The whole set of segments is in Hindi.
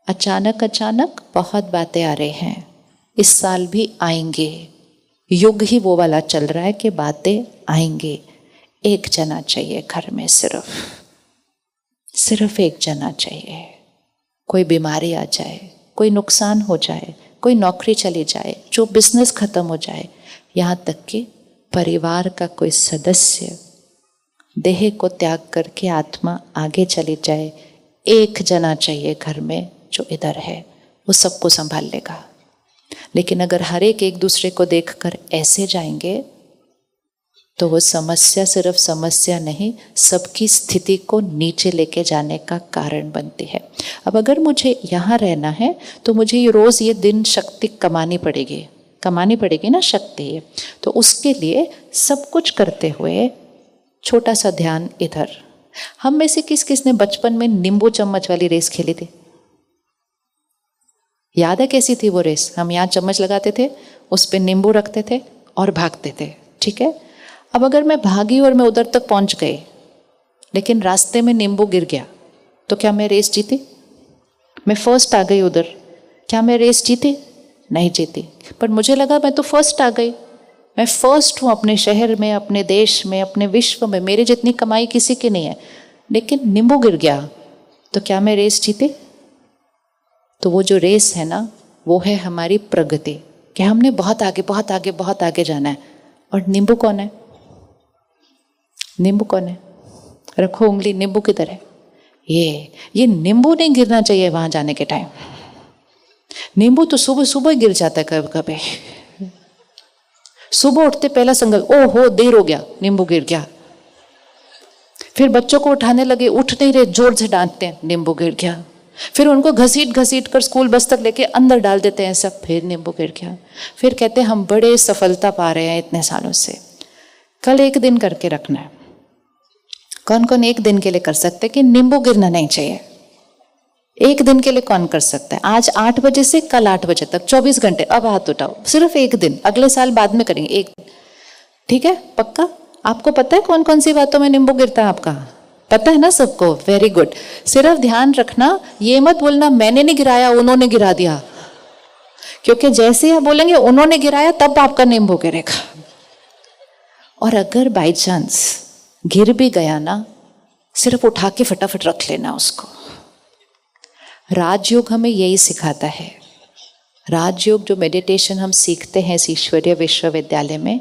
अचानक अचानक बहुत बातें आ रही हैं, इस साल भी आएंगे, युग ही वो वाला चल रहा है कि बातें आएंगे। एक जना चाहिए घर में, सिर्फ एक जना चाहिए। कोई बीमारी आ जाए, कोई नुकसान हो जाए, कोई नौकरी चली जाए, जो बिजनेस खत्म हो जाए, यहाँ तक कि परिवार का कोई सदस्य देह को त्याग करके आत्मा आगे चली जाए, एक जना चाहिए घर में जो इधर है, वो सबको संभाल लेगा। लेकिन अगर हर एक दूसरे को देखकर ऐसे जाएंगे तो वो समस्या सिर्फ समस्या नहीं, सबकी स्थिति को नीचे लेके जाने का कारण बनती है। अब अगर मुझे यहाँ रहना है तो मुझे रोज़ ये दिन शक्ति कमानी पड़ेगी ना शक्ति। तो उसके लिए सब कुछ करते हुए छोटा सा ध्यान इधर। हम में से किस किस ने बचपन में नींबू चम्मच वाली रेस खेली थी? याद है कैसी थी वो रेस? हम यहाँ चम्मच लगाते थे, उस पर नींबू रखते थे और भागते थे, ठीक है। अब अगर मैं भागी और मैं उधर तक पहुंच गई लेकिन रास्ते में नींबू गिर गया तो क्या मैं रेस जीती? मैं फर्स्ट आ गई उधर, क्या मैं रेस जीती? नहीं जीती। पर मुझे लगा मैं तो फर्स्ट आ गई, मैं फर्स्ट हूँ अपने शहर में, अपने देश में, अपने विश्व में, मेरे जितनी कमाई किसी की नहीं है, लेकिन नींबू गिर गया तो क्या मैं रेस जीती? तो वो जो रेस है ना, वो है हमारी प्रगति, कि हमने बहुत आगे बहुत आगे बहुत आगे जाना है। और नींबू कौन है? नींबू कौन है? रखो उंगली, नींबू किधर है? ये नींबू नहीं गिरना चाहिए वहां जाने के टाइम। नींबू तो सुबह सुबह गिर जाता है कभी कभी। सुबह उठते पहला संकल्प, ओ हो देर हो गया, नींबू गिर गया। फिर बच्चों को उठाने लगे, उठ नहीं रहे, जोर से डांटते हैं, नींबू गिर गया। फिर उनको घसीट घसीट कर स्कूल बस तक लेके अंदर डाल देते हैं सब, फिर नींबू गिर गया। फिर कहते हैं हम बड़े सफलता पा रहे हैं इतने सालों से। कल एक दिन करके रखना है। कौन कौन एक दिन के लिए कर सकते हैं कि नींबू गिरना नहीं चाहिए? एक दिन के लिए कौन कर सकता है? आज 8 बजे से कल 8 बजे तक 24 घंटे। अब हाथ उठाओ, सिर्फ एक दिन, अगले साल बाद में करेंगे, एक दिन, ठीक है? पक्का? आपको पता है कौन कौन सी बातों में नींबू गिरता है? आपका पता है ना सबको? Very good. सिर्फ ध्यान रखना, ये मत बोलना मैंने नहीं गिराया, उन्होंने गिरा दिया, क्योंकि जैसे आप बोलेंगे उन्होंने गिराया तब आपका नींबू गिरेगा। और अगर बाई चांस गिर भी गया ना, सिर्फ उठा के फटाफट रख लेना उसको। राजयोग हमें यही सिखाता है। राजयोग जो मेडिटेशन हम सीखते हैं इस ईश्वरीय विश्वविद्यालय में,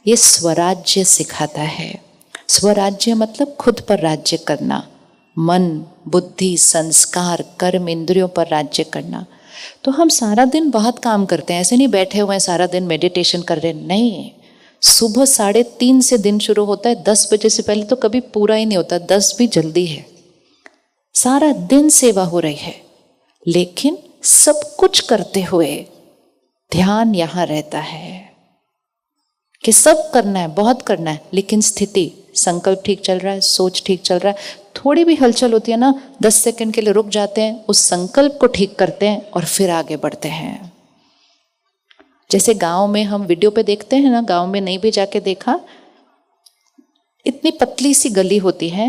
ये स्वराज्य सिखाता है। स्वराज्य मतलब खुद पर राज्य करना, मन, बुद्धि, संस्कार, कर्म, इंद्रियों पर राज्य करना। तो हम सारा दिन बहुत काम करते हैं, ऐसे नहीं बैठे हुए हैं सारा दिन मेडिटेशन कर रहे हैं, नहीं। सुबह 3:30 से दिन शुरू होता है, 10 बजे से पहले तो कभी पूरा ही नहीं होता, 10 भी जल्दी है। सारा दिन सेवा हो रही है, लेकिन सब कुछ करते हुए ध्यान यहां रहता है कि सब करना है, बहुत करना है, लेकिन स्थिति, संकल्प ठीक चल रहा है, सोच ठीक चल रहा है। थोड़ी भी हलचल होती है ना, 10 सेकंड के लिए रुक जाते हैं, उस संकल्प को ठीक करते हैं और फिर आगे बढ़ते हैं। जैसे गांव में हम वीडियो पे देखते हैं ना, गांव में नहीं भी जाके देखा, इतनी पतली सी गली होती है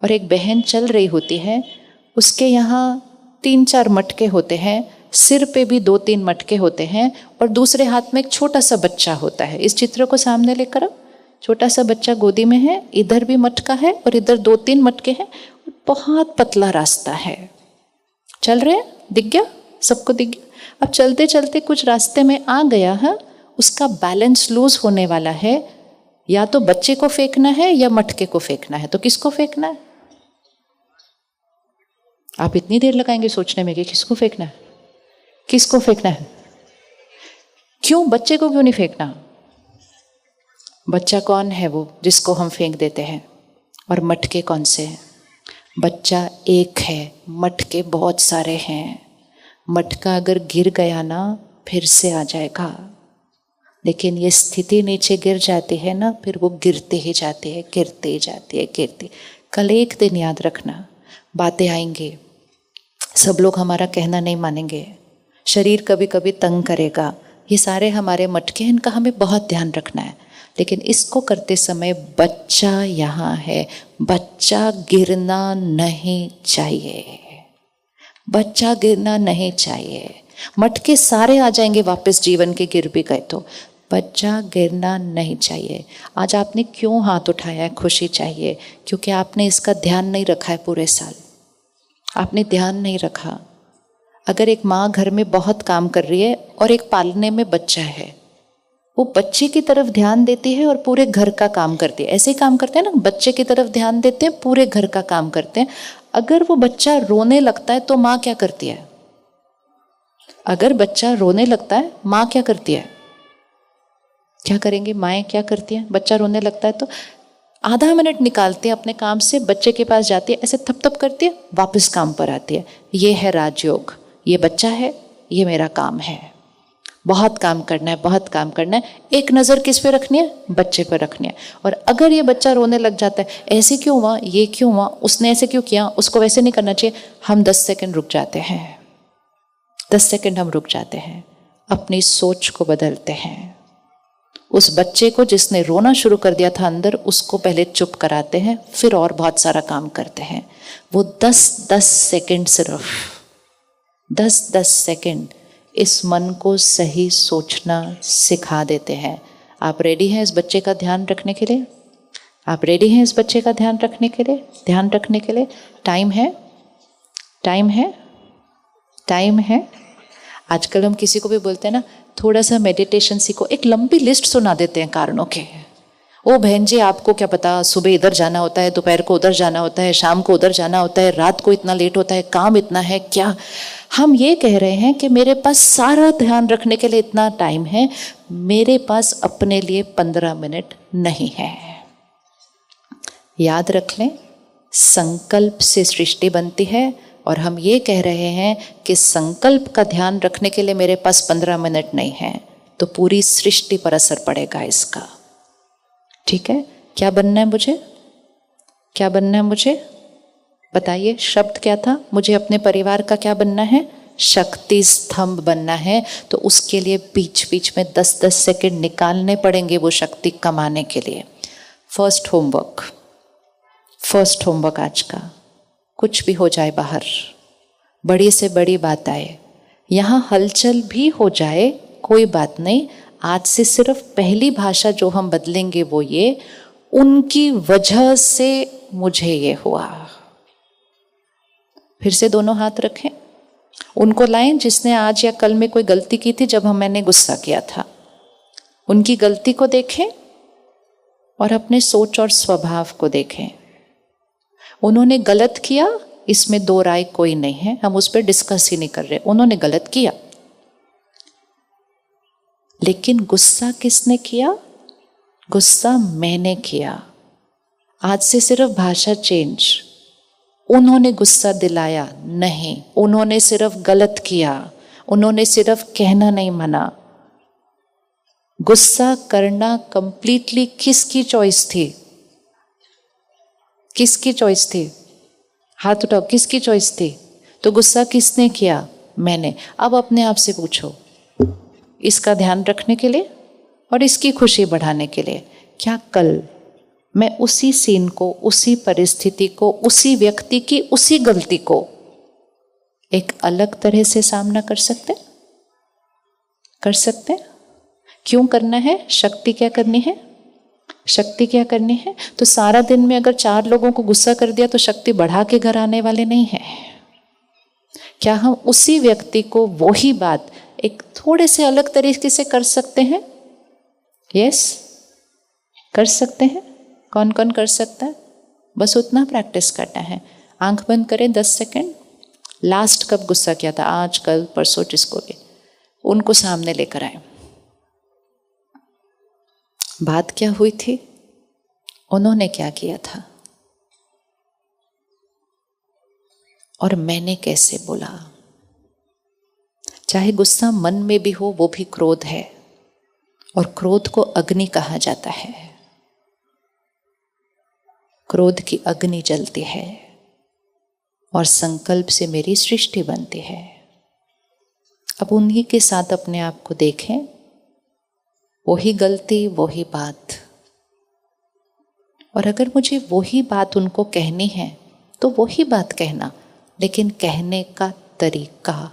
और एक बहन चल रही होती है, उसके यहाँ 3-4 मटके होते हैं, सिर पे भी 2-3 मटके होते हैं और दूसरे हाथ में एक छोटा सा बच्चा होता है। इस चित्र को सामने लेकर आओ, छोटा सा बच्चा गोदी में है, इधर भी मटका है और इधर 2-3 मटके हैं, बहुत पतला रास्ता है। चल रहे हैं, दिख गया सबको? दिख गया। अब चलते चलते कुछ रास्ते में आ गया है, उसका बैलेंस लूज होने वाला है, या तो बच्चे को फेंकना है या मटके को फेंकना है। तो किसको फेंकना है? आप इतनी देर लगाएंगे सोचने में कि किसको फेंकना है, किसको फेंकना है? क्यों बच्चे को क्यों नहीं फेंकना? बच्चा कौन है वो जिसको हम फेंक देते हैं? और मटके कौन से हैं? बच्चा एक है, मटके बहुत सारे हैं। मटका अगर गिर गया ना, फिर से आ जाएगा, लेकिन ये स्थिति नीचे गिर जाती है ना, फिर वो गिरते ही जाती है, गिरते ही जाती है, गिरती। कल एक दिन याद रखना, बातें आएंगी, सब लोग हमारा कहना नहीं मानेंगे, शरीर कभी कभी तंग करेगा, ये सारे हमारे मटके हैं, इनका हमें बहुत ध्यान रखना है। लेकिन इसको करते समय बच्चा यहाँ है, बच्चा गिरना नहीं चाहिए। बच्चा गिरना नहीं चाहिए। मटके सारे आ जाएंगे वापस जीवन के, गिर भी गए तो बच्चा गिरना नहीं चाहिए। आज आपने क्यों हाथ उठाया है? खुशी चाहिए, क्योंकि आपने इसका ध्यान नहीं रखा है पूरे साल। आपने ध्यान नहीं रखा। अगर एक माँ घर में बहुत काम कर रही है और एक पालने में बच्चा है, वो बच्चे की तरफ ध्यान देती है और पूरे घर का काम करती है। ऐसे ही काम करते हैं ना, बच्चे की तरफ ध्यान देते हैं, पूरे घर का काम करते हैं। अगर वो बच्चा रोने लगता है तो माँ क्या करती है? अगर बच्चा रोने लगता है, माँ क्या करती है? क्या करेंगे माएँ? क्या करती हैं? बच्चा रोने लगता है तो आधा मिनट निकालती है अपने काम से, बच्चे के पास जाती है, ऐसे थप थप करती है, वापस काम पर आती है। ये है राजयोग। ये बच्चा है, ये मेरा काम है। बहुत काम करना है, बहुत काम करना है। एक नज़र किस पे रखनी है? बच्चे पर रखनी है। और अगर ये बच्चा रोने लग जाता है, ऐसे क्यों हुआ, ये क्यों हुआ, उसने ऐसे क्यों किया, उसको वैसे नहीं करना चाहिए, हम 10 सेकंड रुक जाते हैं। 10 सेकंड हम रुक जाते हैं, अपनी सोच को बदलते हैं। उस बच्चे को जिसने रोना शुरू कर दिया था अंदर, उसको पहले चुप कराते हैं, फिर और बहुत सारा काम करते हैं। वो 10-10 सेकंड, सिर्फ 10-10 सेकंड इस मन को सही सोचना सिखा देते हैं। आप रेडी हैं इस बच्चे का ध्यान रखने के लिए? आप रेडी हैं इस बच्चे का ध्यान रखने के लिए? ध्यान रखने के लिए टाइम है, टाइम है, टाइम है। आजकल हम किसी को भी बोलते हैं ना, थोड़ा सा मेडिटेशन सीखो, एक लंबी लिस्ट सुना देते हैं कारणों के। ओ बहन जी, आपको क्या पता, सुबह इधर जाना होता है, दोपहर को उधर जाना होता है, शाम को उधर जाना होता है, रात को इतना लेट होता है, काम इतना है। क्या हम ये कह रहे हैं कि मेरे पास सारा ध्यान रखने के लिए इतना टाइम है, मेरे पास अपने लिए 15 मिनट नहीं है। याद रख लें, संकल्प से सृष्टि बनती है, और हम ये कह रहे हैं कि संकल्प का ध्यान रखने के लिए मेरे पास 15 मिनट नहीं है, तो पूरी सृष्टि पर असर पड़ेगा इसका। ठीक है? क्या बनना है मुझे? क्या बनना है मुझे? बताइए, शब्द क्या था? मुझे अपने परिवार का क्या बनना है? शक्ति स्तंभ बनना है। तो उसके लिए बीच बीच में 10-10 सेकंड निकालने पड़ेंगे वो शक्ति कमाने के लिए। फर्स्ट होमवर्क आज का, कुछ भी हो जाए बाहर, बड़ी से बड़ी बात आए, यहाँ हलचल भी हो जाए, कोई बात नहीं। आज से सिर्फ पहली भाषा जो हम बदलेंगे वो ये, उनकी वजह से मुझे ये हुआ। फिर से दोनों हाथ रखें, उनको लाएं जिसने आज या कल में कोई गलती की थी जब मैंने गुस्सा किया था। उनकी गलती को देखें और अपने सोच और स्वभाव को देखें। उन्होंने गलत किया, इसमें दो राय कोई नहीं है, हम उस पर डिस्कस ही नहीं कर रहे। उन्होंने गलत किया, लेकिन गुस्सा किसने किया? गुस्सा मैंने किया। आज से सिर्फ भाषा चेंज। उन्होंने गुस्सा दिलाया नहीं, उन्होंने सिर्फ गलत किया, उन्होंने सिर्फ कहना नहीं माना। गुस्सा करना कंप्लीटली किसकी चॉइस थी? किसकी चॉइस थी? हाथ उठाओ, किसकी चॉइस थी? तो गुस्सा किसने किया? मैंने। अब अपने आप से पूछो, इसका ध्यान रखने के लिए और इसकी खुशी बढ़ाने के लिए, क्या कल मैं उसी सीन को, उसी परिस्थिति को, उसी व्यक्ति की उसी गलती को एक अलग तरह से सामना कर सकते? कर सकते? क्यों करना है? शक्ति क्या करनी है? शक्ति क्या करनी है? तो सारा दिन में अगर 4 लोगों को गुस्सा कर दिया तो शक्ति बढ़ा के घर आने वाले नहीं है। क्या हम उसी व्यक्ति को वही बात एक थोड़े से अलग तरीके से कर सकते हैं? यस, कर सकते हैं। कौन कौन कर सकता है? बस उतना प्रैक्टिस करना है। आंख बंद करें 10 सेकंड। लास्ट कब गुस्सा किया था? आज, कल, परसों, जिसको भी, उनको सामने लेकर आए। बात क्या हुई थी? उन्होंने क्या किया था? और मैंने कैसे बोला? चाहे गुस्सा मन में भी हो, वो भी क्रोध है, और क्रोध को अग्नि कहा जाता है। क्रोध की अग्नि जलती है और संकल्प से मेरी सृष्टि बनती है। अब उन्हीं के साथ अपने आप को देखें, वही गलती, वही बात। और अगर मुझे वही बात उनको कहनी है तो वही बात कहना, लेकिन कहने का तरीका,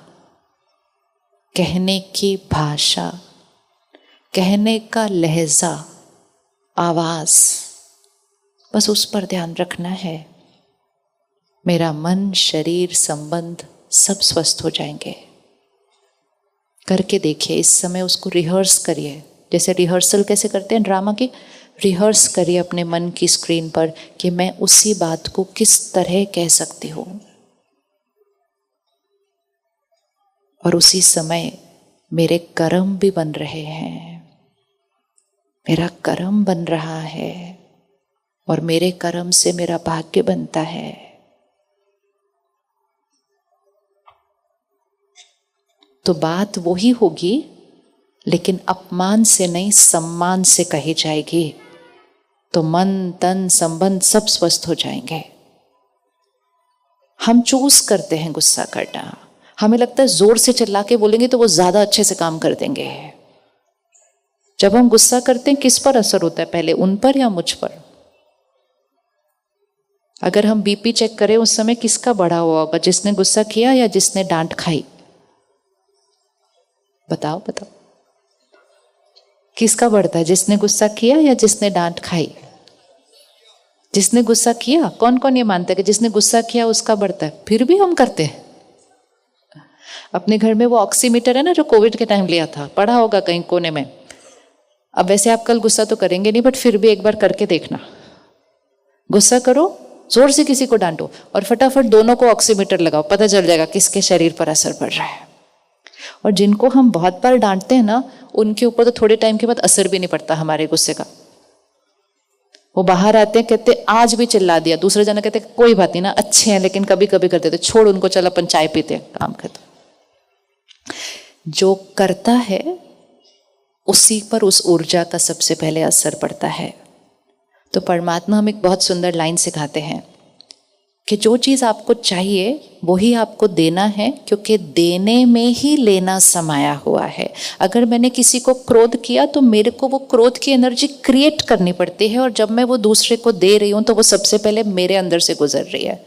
कहने की भाषा, कहने का लहजा, आवाज, बस उस पर ध्यान रखना है। मेरा मन, शरीर, संबंध सब स्वस्थ हो जाएंगे। करके देखिए, इस समय उसको रिहर्स करिए। जैसे रिहर्सल कैसे करते हैं ड्रामा की, रिहर्स करिए अपने मन की स्क्रीन पर कि मैं उसी बात को किस तरह कह सकती हूँ। और उसी समय मेरे कर्म भी बन रहे हैं, मेरा कर्म बन रहा है और मेरे कर्म से मेरा भाग्य बनता है। तो बात वही होगी, लेकिन अपमान से नहीं, सम्मान से कही जाएगी। तो मन, तन, संबंध सब स्वस्थ हो जाएंगे। हम चूज करते हैं गुस्सा करना। हमें लगता है जोर से चिल्ला के बोलेंगे तो वो ज्यादा अच्छे से काम कर देंगे। जब हम गुस्सा करते हैं किस पर असर होता है पहले, उन पर या मुझ पर? अगर हम बीपी चेक करें उस समय किसका बढ़ा हुआ होगा, जिसने गुस्सा किया या जिसने डांट खाई? बताओ बताओ, किसका बढ़ता है, जिसने गुस्सा किया या जिसने डांट खाई? जिसने गुस्सा किया। कौन कौन ये मानता है कि जिसने गुस्सा किया उसका बढ़ता है? फिर भी हम करते हैं। अपने घर में वो ऑक्सीमीटर है ना, जो कोविड के टाइम लिया था, पड़ा होगा कहीं कोने में। अब वैसे आप कल गुस्सा तो करेंगे नहीं, बट फिर भी एक बार करके देखना। गुस्सा करो, जोर से किसी को डांटो और फटाफट दोनों को ऑक्सीमीटर लगाओ, पता चल जाएगा किसके शरीर पर असर पड़ रहा है। और जिनको हम बहुत बार डांटते हैं ना, उनके ऊपर तो थोड़े टाइम के बाद असर भी नहीं पड़ता हमारे गुस्से का। वो बाहर आते हैं, कहते आज भी चिल्ला दिया, दूसरे जना कहते कोई बात नहीं ना, अच्छे हैं लेकिन कभी कभी करते थे, छोड़ उनको, चल अपन चाय पीते हैं, काम खत्म। जो करता है उसी पर उस ऊर्जा का सबसे पहले असर पड़ता है। तो परमात्मा हमें एक बहुत सुंदर लाइन सिखाते हैं कि जो चीज आपको चाहिए वही आपको देना है, क्योंकि देने में ही लेना समाया हुआ है। अगर मैंने किसी को क्रोध किया तो मेरे को वो क्रोध की एनर्जी क्रिएट करनी पड़ती है, और जब मैं वो दूसरे को दे रही हूँ तो वो सबसे पहले मेरे अंदर से गुजर रही है।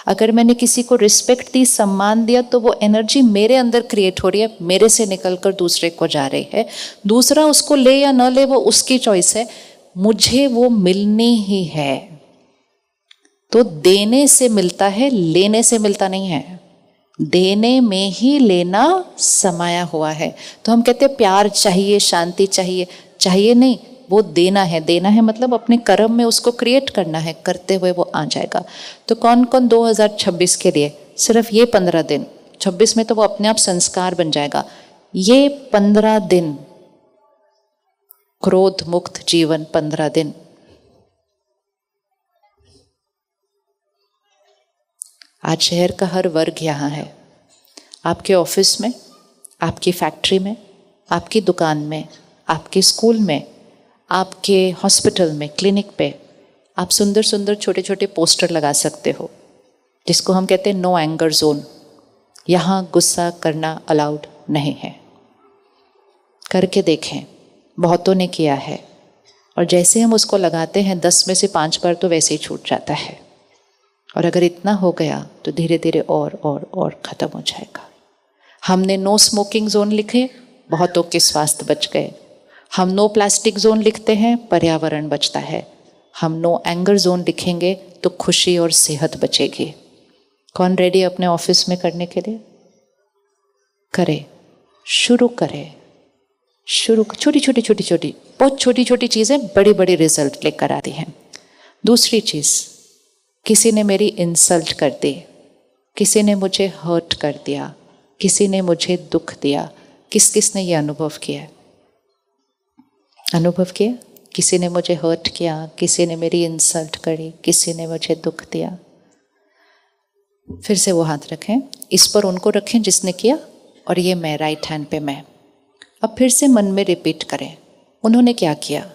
अगर मैंने किसी को रिस्पेक्ट दी, सम्मान दिया, तो वो एनर्जी मेरे अंदर क्रिएट हो रही है, मेरे से निकलकर दूसरे को जा रही है। दूसरा उसको ले या न ले वो उसकी चॉइस है, मुझे वो मिलनी ही है। तो देने से मिलता है, लेने से मिलता नहीं है। देने में ही लेना समाया हुआ है। तो हम कहते हैं प्यार चाहिए, शांति चाहिए, चाहिए नहीं, वो देना है। देना है मतलब अपने कर्म में उसको क्रिएट करना है, करते हुए वो आ जाएगा। तो कौन कौन 2026 के लिए सिर्फ ये 15 दिन, 26 में तो वो अपने आप संस्कार बन जाएगा, ये 15 दिन क्रोध मुक्त जीवन, 15 दिन। आज शहर का हर वर्ग यहाँ है। आपके ऑफिस में, आपकी फैक्ट्री में, आपकी दुकान में, आपके स्कूल में, आपके हॉस्पिटल में, क्लिनिक पे आप सुंदर सुंदर छोटे छोटे पोस्टर लगा सकते हो, जिसको हम कहते हैं नो एंगर जोन। यहाँ गुस्सा करना अलाउड नहीं है। करके देखें, बहुतों ने किया है। और जैसे हम उसको लगाते हैं 10 में से 5 बार तो वैसे ही छूट जाता है। और अगर इतना हो गया तो धीरे धीरे और खत्म हो जाएगा। हमने नो स्मोकिंग जोन लिखे, बहुतों के स्वास्थ्य बच गए। हम नो प्लास्टिक जोन लिखते हैं, पर्यावरण बचता है। हम नो एंगर जोन लिखेंगे तो खुशी और सेहत बचेगी। कौन रेडी अपने ऑफिस में करने के लिए? करे, शुरू करें। शुरू, छोटी छोटी छोटी छोटी, बहुत छोटी छोटी चीज़ें बड़ी बड़ी रिजल्ट लेकर आती हैं। दूसरी चीज़, किसी ने मेरी इंसल्ट कर दी, किसी ने मुझे हर्ट कर दिया, किसी ने मुझे दुख दिया। किस किस ने ये अनुभव किया? अनुभव किया? किसी ने मुझे हर्ट किया, किसी ने मेरी इंसल्ट करी, किसी ने मुझे दुख दिया। फिर से वो हाथ रखें, इस पर उनको रखें जिसने किया, और ये मैं, राइट हैंड पे मैं। अब फिर से मन में रिपीट करें, उन्होंने क्या किया?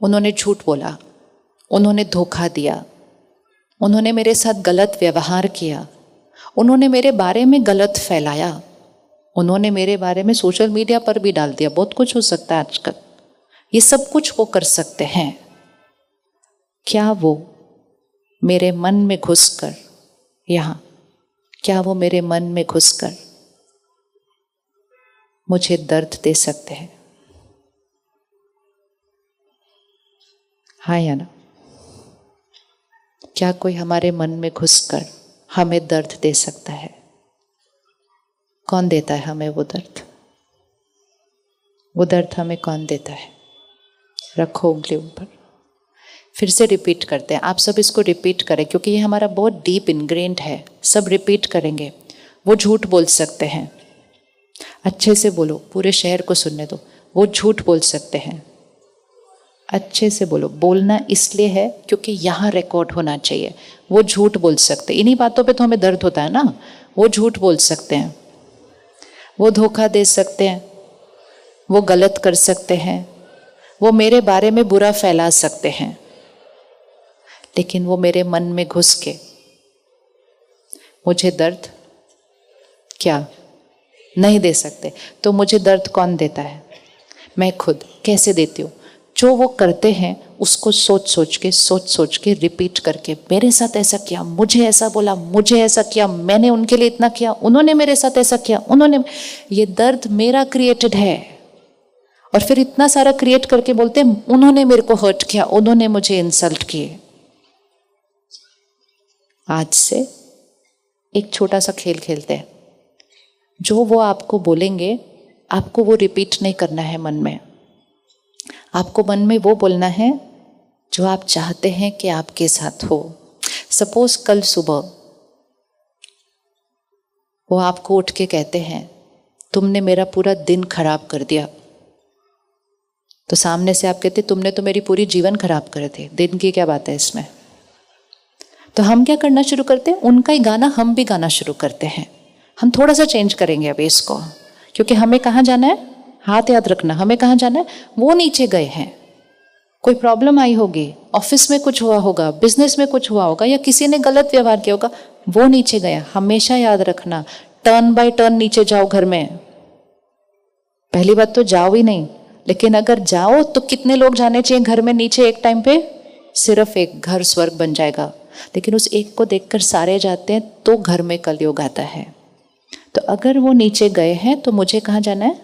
उन्होंने झूठ बोला, उन्होंने धोखा दिया, उन्होंने मेरे साथ गलत व्यवहार किया, उन्होंने मेरे बारे में गलत फैलाया, उन्होंने मेरे बारे में सोशल मीडिया पर भी डाल दिया। बहुत कुछ हो सकता है आजकल, ये सब कुछ वो कर सकते हैं। क्या वो मेरे मन में घुसकर यहाँ क्या वो मेरे मन में घुसकर मुझे दर्द दे सकते हैं? हाँ या ना? क्या कोई हमारे मन में घुसकर हमें दर्द दे सकता है? कौन देता है हमें वो दर्द? वो दर्द हमें कौन देता है? रखो उंगली ऊपर। फिर से रिपीट करते हैं। आप सब इसको रिपीट करें क्योंकि ये हमारा बहुत डीप इनग्रेन्ड है। सब रिपीट करेंगे। वो झूठ बोल सकते हैं, अच्छे से बोलो, पूरे शहर को सुनने दो। वो झूठ बोल सकते हैं, अच्छे से बोलो। बोलना इसलिए है क्योंकि यहाँ रिकॉर्ड होना चाहिए। वो झूठ बोल सकते, इन्हीं बातों पे तो हमें दर्द होता है ना। वो झूठ बोल सकते हैं, वो धोखा दे सकते हैं, वो गलत कर सकते हैं, वो मेरे बारे में बुरा फैला सकते हैं, लेकिन वो मेरे मन में घुस के मुझे दर्द क्या नहीं दे सकते। तो मुझे दर्द कौन देता है? मैं खुद। कैसे देती हूँ? जो वो करते हैं उसको सोच सोच के रिपीट करके, मेरे साथ ऐसा किया, मुझे ऐसा बोला, मुझे ऐसा किया, मैंने उनके लिए इतना किया, उन्होंने मेरे साथ ऐसा किया, उन्होंने। ये दर्द मेरा क्रिएटेड है। और फिर इतना सारा क्रिएट करके बोलते हैं उन्होंने मेरे को हर्ट किया, उन्होंने मुझे इंसल्ट किए। आज से एक छोटा सा खेल खेलते हैं। जो वो आपको बोलेंगे आपको वो रिपीट नहीं करना है मन में। आपको मन में वो बोलना है जो आप चाहते हैं कि आपके साथ हो। सपोज कल सुबह वो आपको उठ के कहते हैं तुमने मेरा पूरा दिन खराब कर दिया, तो सामने से आप कहते तुमने तो मेरी पूरी जीवन खराब कर दी, दिन की क्या बात है इसमें। तो हम क्या करना शुरू करते हैं? उनका ही गाना हम भी गाना शुरू करते हैं। हम थोड़ा सा चेंज करेंगे अभी इसको, क्योंकि हमें कहाँ जाना है? हाथ याद रखना, हमें कहाँ जाना है? वो नीचे गए हैं, कोई प्रॉब्लम आई होगी, ऑफिस में कुछ हुआ होगा, बिजनेस में कुछ हुआ होगा, या किसी ने गलत व्यवहार किया होगा, वो नीचे गया। हमेशा याद रखना, टर्न बाय टर्न नीचे जाओ घर में। पहली बात तो जाओ ही नहीं, लेकिन अगर जाओ तो कितने लोग जाने चाहिए घर में नीचे एक टाइम पे? सिर्फ एक। घर स्वर्ग बन जाएगा। लेकिन उस एक को देखकर सारे जाते हैं तो घर में कलयुग आता है। तो अगर वो नीचे गए हैं तो मुझे कहाँ जाना है?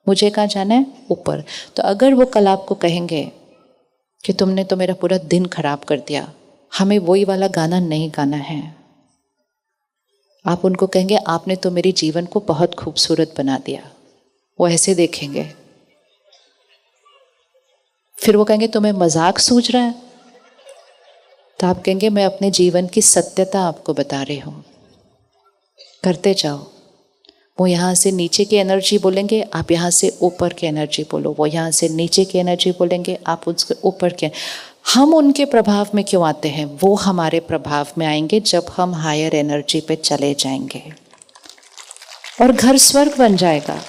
मुझे कहाँ जाना है? ऊपर। तो अगर वो कल आपको कहेंगे कि तुमने तो मेरा पूरा दिन खराब कर दिया, हमें वही वाला गाना नहीं गाना है। आप उनको कहेंगे आपने तो मेरी जीवन को बहुत खूबसूरत बना दिया। वो ऐसे देखेंगे। फिर वो कहेंगे तुम्हें मजाक सूझ रहा है, तो आप कहेंगे मैं अपने जीवन की सत्यता आपको बता रही हूँ, करते जाओ। वो यहाँ से नीचे की एनर्जी बोलेंगे, आप यहाँ से ऊपर की एनर्जी बोलो। वो यहाँ से नीचे की एनर्जी बोलेंगे, आप उसके ऊपर के। हम उनके प्रभाव में क्यों आते हैं? वो हमारे प्रभाव में आएंगे जब हम हायर एनर्जी पे चले जाएंगे, और घर स्वर्ग बन जाएगा।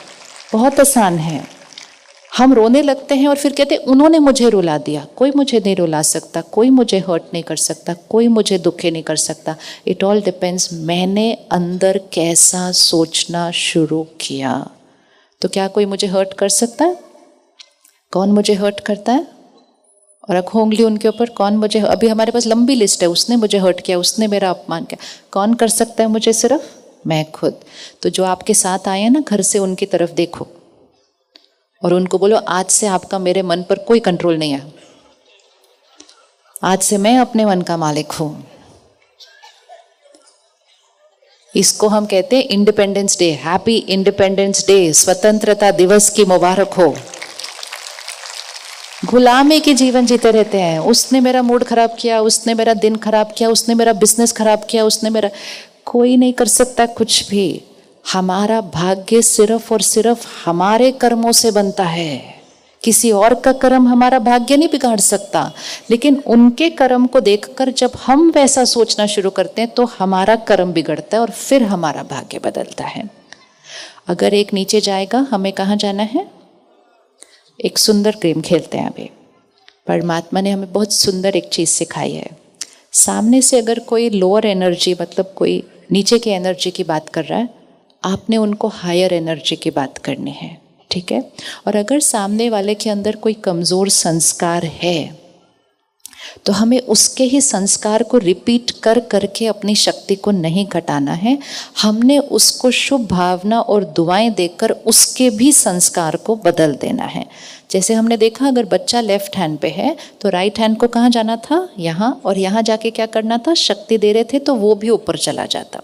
बहुत आसान है। हम रोने लगते हैं और फिर कहते हैं उन्होंने मुझे रुला दिया। कोई मुझे नहीं रुला सकता, कोई मुझे हर्ट नहीं कर सकता, कोई मुझे दुखी नहीं कर सकता। इट ऑल डिपेंड्स मैंने अंदर कैसा सोचना शुरू किया। तो क्या कोई मुझे हर्ट कर सकता है? कौन मुझे हर्ट करता है? और रखो उंगली उनके ऊपर। कौन मुझे? अभी हमारे पास लंबी लिस्ट है। उसने मुझे हर्ट किया, उसने मेरा अपमान किया। कौन कर सकता है मुझे? सिर्फ मैं खुद। तो जो आपके साथ आए हैं ना घर से, उनकी तरफ देखो और उनको बोलो आज से आपका मेरे मन पर कोई कंट्रोल नहीं है। आज से मैं अपने मन का मालिक हूं। इसको हम कहते हैं independence day. Happy independence day. स्वतंत्रता दिवस की मुबारक हो। गुलामी के जीवन जीते रहते हैं। उसने मेरा मूड खराब किया, उसने मेरा दिन खराब किया, उसने मेरा बिजनेस खराब किया, उसने मेरा। कोई नहीं कर सकता कुछ भी। हमारा भाग्य सिर्फ और सिर्फ हमारे कर्मों से बनता है। किसी और का कर्म हमारा भाग्य नहीं बिगाड़ सकता। लेकिन उनके कर्म को देखकर जब हम वैसा सोचना शुरू करते हैं तो हमारा कर्म बिगड़ता है और फिर हमारा भाग्य बदलता है। अगर एक नीचे जाएगा, हमें कहाँ जाना है? एक सुंदर गेम खेलते हैं अभी। परमात्मा ने हमें बहुत सुंदर एक चीज़ सिखाई है। सामने से अगर कोई लोअर एनर्जी, मतलब कोई नीचे की एनर्जी की बात कर रहा है, आपने उनको हायर एनर्जी की बात करनी है, ठीक है? और अगर सामने वाले के अंदर कोई कमज़ोर संस्कार है तो हमें उसके ही संस्कार को रिपीट कर करके अपनी शक्ति को नहीं घटाना है, हमने उसको शुभ भावना और दुआएं देकर उसके भी संस्कार को बदल देना है। जैसे हमने देखा अगर बच्चा लेफ्ट हैंड पे है तो राइट हैंड को कहाँ जाना था, यहाँ, और यहाँ जाके क्या करना था, शक्ति दे रहे थे तो वो भी ऊपर चला जाता।